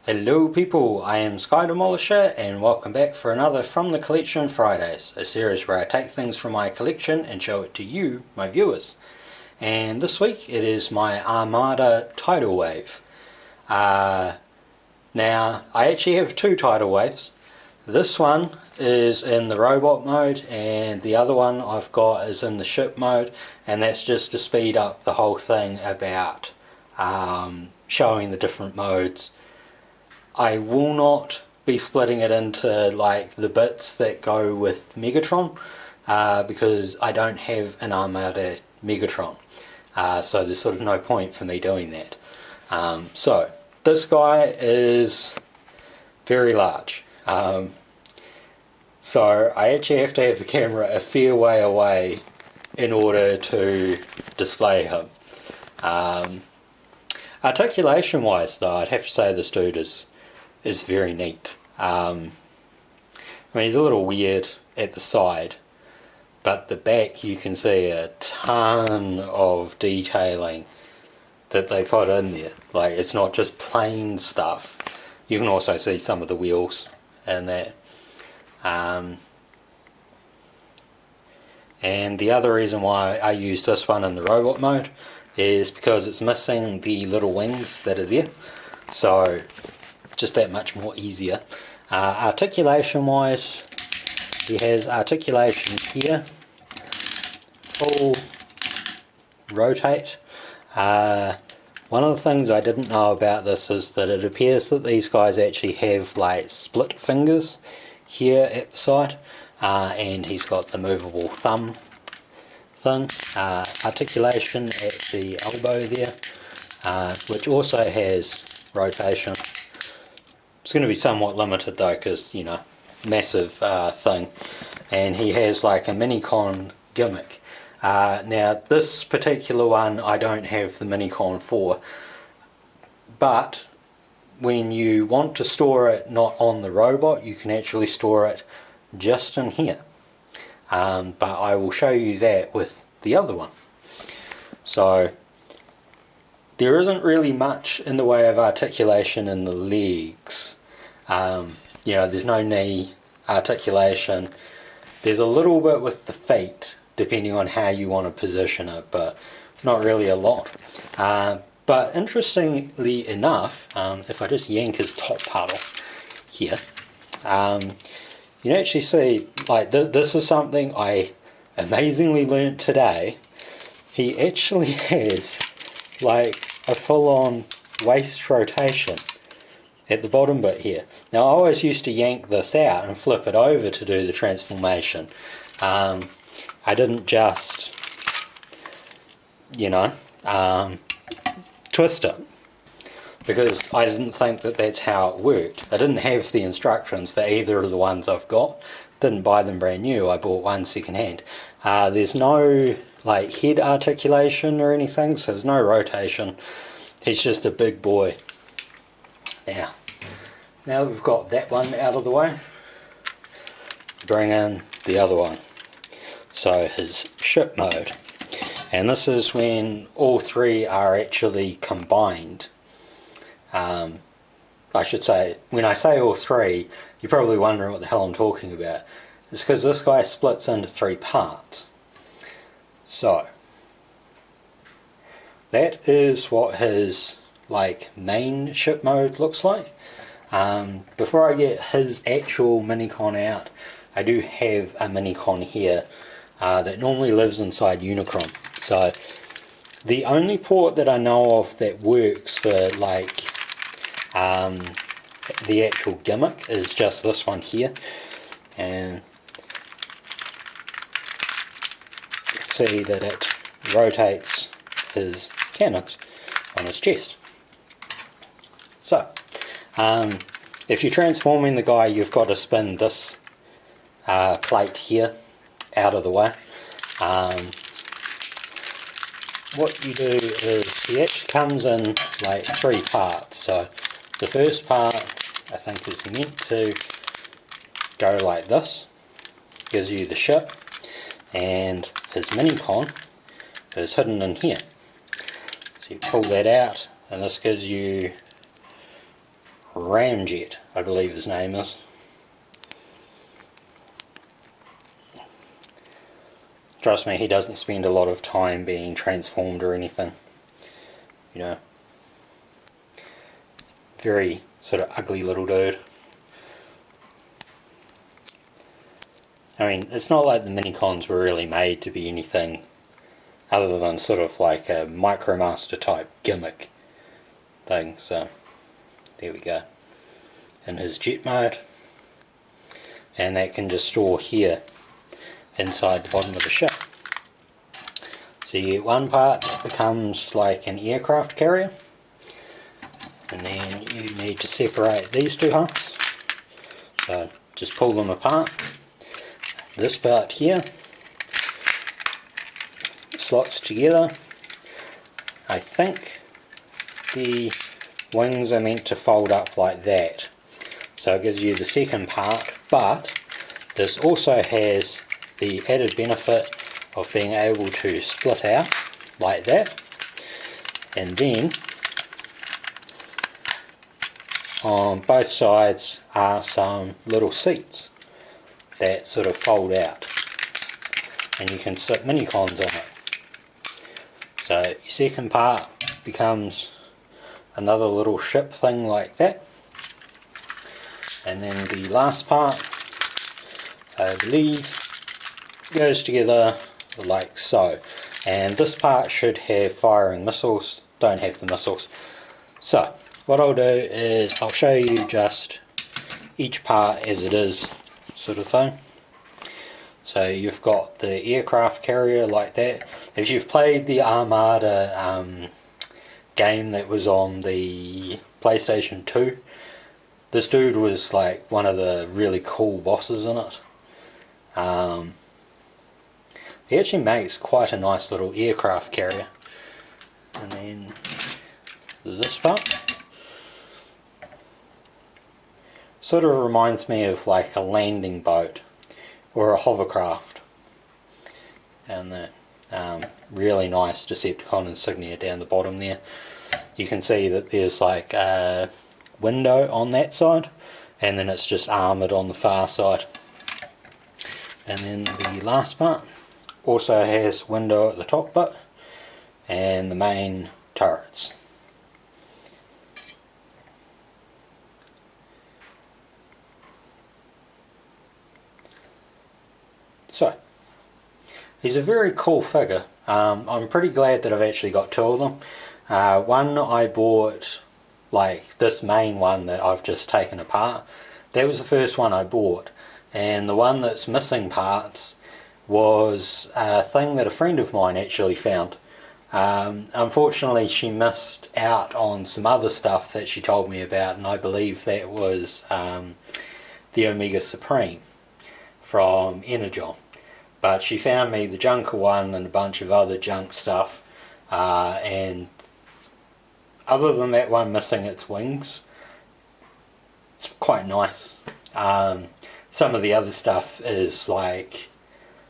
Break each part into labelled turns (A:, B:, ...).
A: Hello people, I am Sky Demolisher and welcome back for another From the Collection Fridays, a series where I take things from my collection and show it to you, my viewers. And this week it is my Armada Tidal Wave. Now, I actually have two Tidal Waves. This one is in the robot mode and the other one I've got is in the ship mode, and that's just to speed up the whole thing about showing the different modes. I will not be splitting it into like the bits that go with Megatron because I don't have an Armada Megatron, so there's sort of no point for me doing that. So this guy is very large, so I actually have to have the camera a fair way away in order to display him. Articulation wise though, I'd have to say this dude is very neat. I mean, he's a little weird at the side, but the back you can see a ton of detailing that they put in there. Like, it's not just plain stuff. You can also see some of the wheels and that. And the other reason why I use this one in the robot mode is because it's missing the little wings that are there. So just that much more easier. Articulation wise, he has articulation here, full rotate. One of the things I didn't know about this is that it appears that these guys actually have like split fingers here at the side, and he's got the movable thumb thing. Articulation at the elbow there, which also has rotation. It's going to be somewhat limited though, because, you know, massive thing. And he has like a Minicon gimmick. Now this particular one I don't have the Minicon for, but when you want to store it not on the robot, you can actually store it just in here. But I will show you that with the other one. So there isn't really much in the way of articulation in the legs. You know, there's no knee articulation. There's a little bit with the feet, depending on how you want to position it, but not really a lot. But interestingly enough, if I just yank his top part off here, you can actually see, like, this is something I amazingly learnt today. He actually has like a full-on waist rotation at the bottom bit here. Now I always used to yank this out and flip it over to do the transformation. I didn't just, you know, twist it, because I didn't think that that's how it worked. I didn't have the instructions for either of the ones I've got. Didn't buy them brand new, I bought one second hand. There's no like head articulation or anything, so there's no rotation. He's just a big boy. Now we've got that one out of the way, bring in the other one. So his ship mode, and this is when all three are actually combined. I should say, when I say all three, you're probably wondering what the hell I'm talking about. It's because this guy splits into three parts. So that is what his like main ship mode looks like. Before I get his actual Minicon out, I do have a Minicon here that normally lives inside Unicron. So the only port that I know of that works for like the actual gimmick is just this one here, and you see that it rotates his cannons on his chest. So if you're transforming the guy, you've got to spin this plate here out of the way. What you do is he actually comes in like three parts. So the first part I think is meant to go like this, gives you the ship, and his Minicon is hidden in here. So you pull that out and this gives you Ramjet, I believe his name is. Trust me, he doesn't spend a lot of time being transformed or anything. You know, very sort of ugly little dude. I mean, it's not like the minicons were really made to be anything other than sort of like a Micromaster type gimmick thing, so there we go. In his jet mode, and that can just store here inside the bottom of the ship. So you get one part that becomes like an aircraft carrier, and then you need to separate these two halves, so just pull them apart. This part here slots together. I think the wings are meant to fold up like that, so it gives you the second part, but this also has the added benefit of being able to split out like that, and then on both sides are some little seats that sort of fold out, and you can sit minicons on it. So your second part becomes another little ship thing like that, and then the last part, I believe, goes together like so, and this part should have firing missiles. Don't have the missiles. So what I'll do is I'll show you just each part as it is, sort of thing. So you've got the aircraft carrier like that. If you've played the Armada game that was on the PlayStation 2, this dude was like one of the really cool bosses in it. He actually makes quite a nice little aircraft carrier. And then this part sort of reminds me of like a landing boat or a hovercraft. And the really nice Decepticon insignia down the bottom there. You can see that there's like a window on that side, and then it's just armoured on the far side. And then the last part also has window at the top bit and the main turrets. So he's a very cool figure. I'm pretty glad that I've actually got two of them. One I bought, like this main one that I've just taken apart, that was the first one I bought, and the one that's missing parts was a thing that a friend of mine actually found. Unfortunately she missed out on some other stuff that she told me about, and I believe that was the Omega Supreme from Energon. But she found me the Junker one and a bunch of other junk stuff, and other than that one missing its wings, it's quite nice. Some of the other stuff is like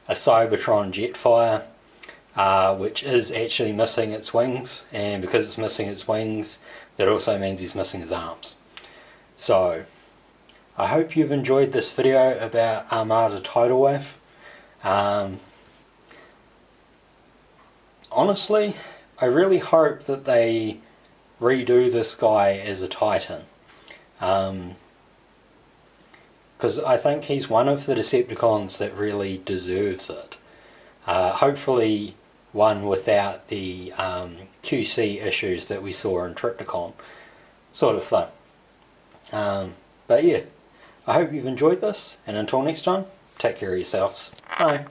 A: a Cybertron Jetfire, which is actually missing its wings, and because it's missing its wings, that also means he's missing his arms. So I hope you've enjoyed this video about Armada Tidal Wave. Honestly, I really hope that they redo this guy as a Titan, because I think he's one of the Decepticons that really deserves it. Hopefully one without the QC issues that we saw in Triptychon, sort of thing. But yeah, I hope you've enjoyed this, and until next time, take care of yourselves. Bye.